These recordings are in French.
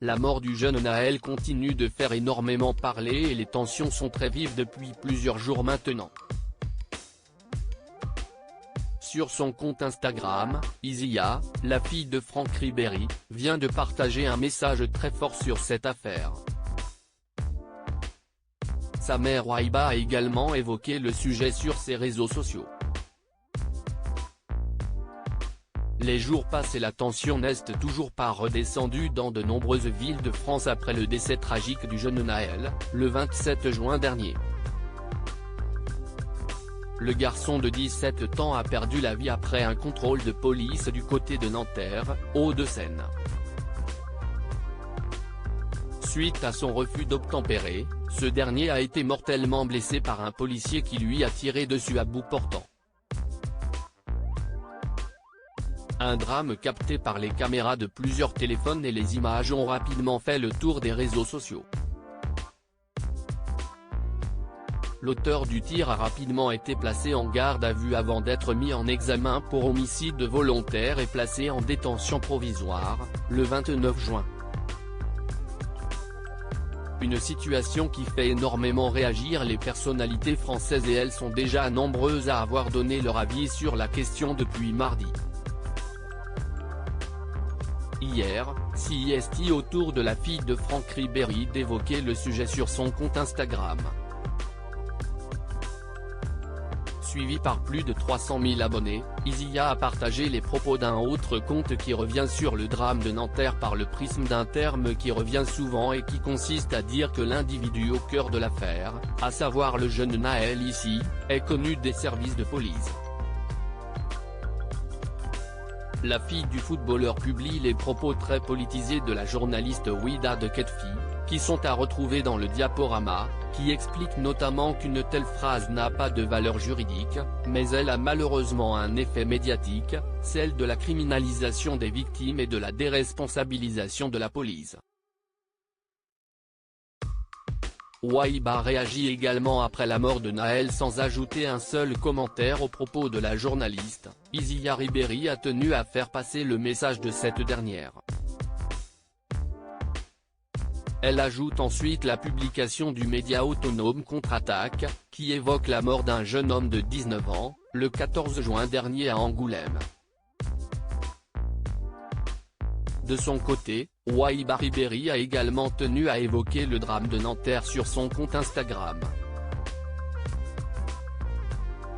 La mort du jeune Naël continue de faire énormément parler et les tensions sont très vives depuis plusieurs jours maintenant. Sur son compte Instagram, Isia, la fille de Franck Ribéry, vient de partager un message très fort sur cette affaire. Sa mère Waiba a également évoqué le sujet sur ses réseaux sociaux. Les jours passent et la tension n'est toujours pas redescendue dans de nombreuses villes de France après le décès tragique du jeune Naël, le 27 juin dernier. Le garçon de 17 ans a perdu la vie après un contrôle de police du côté de Nanterre, Hauts-de-Seine. Suite à son refus d'obtempérer, ce dernier a été mortellement blessé par un policier qui lui a tiré dessus à bout portant. Un drame capté par les caméras de plusieurs téléphones et les images ont rapidement fait le tour des réseaux sociaux. L'auteur du tir a rapidement été placé en garde à vue avant d'être mis en examen pour homicide volontaire et placé en détention provisoire, le 29 juin. Une situation qui fait énormément réagir les personnalités françaises et elles sont déjà nombreuses à avoir donné leur avis sur la question depuis mardi. Hier, CIST autour de la fille de Franck Ribéry d'évoquer le sujet sur son compte Instagram. Suivi par plus de 300 000 abonnés, Isia a partagé les propos d'un autre compte qui revient sur le drame de Nanterre par le prisme d'un terme qui revient souvent et qui consiste à dire que l'individu au cœur de l'affaire, à savoir le jeune Naël ici, est connu des services de police. La fille du footballeur publie les propos très politisés de la journaliste Ouidad Ketfi, qui sont à retrouver dans le diaporama, qui explique notamment qu'une telle phrase n'a pas de valeur juridique, mais elle a malheureusement un effet médiatique, celle de la criminalisation des victimes et de la déresponsabilisation de la police. Waiba réagit également après la mort de Naël sans ajouter un seul commentaire aux propos de la journaliste. Isia Ribéry a tenu à faire passer le message de cette dernière. Elle ajoute ensuite la publication du média autonome Contre-Attaque, qui évoque la mort d'un jeune homme de 19 ans, le 14 juin dernier à Angoulême. De son côté, Waiba Ribéry a également tenu à évoquer le drame de Nanterre sur son compte Instagram.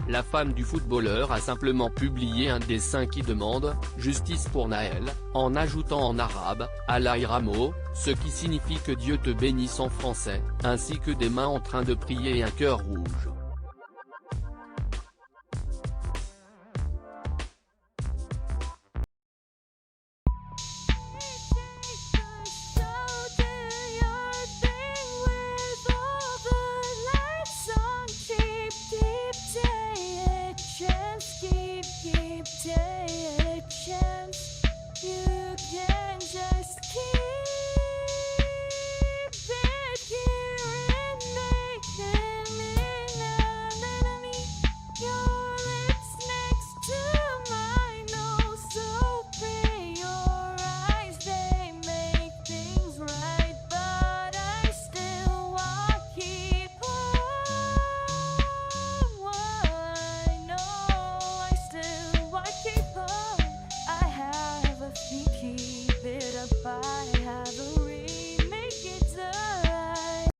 La femme du footballeur a simplement publié un dessin qui demande « Justice pour Naël », en ajoutant en arabe « Allah Iramo », ce qui signifie que Dieu te bénisse en français, ainsi que des mains en train de prier et un cœur rouge.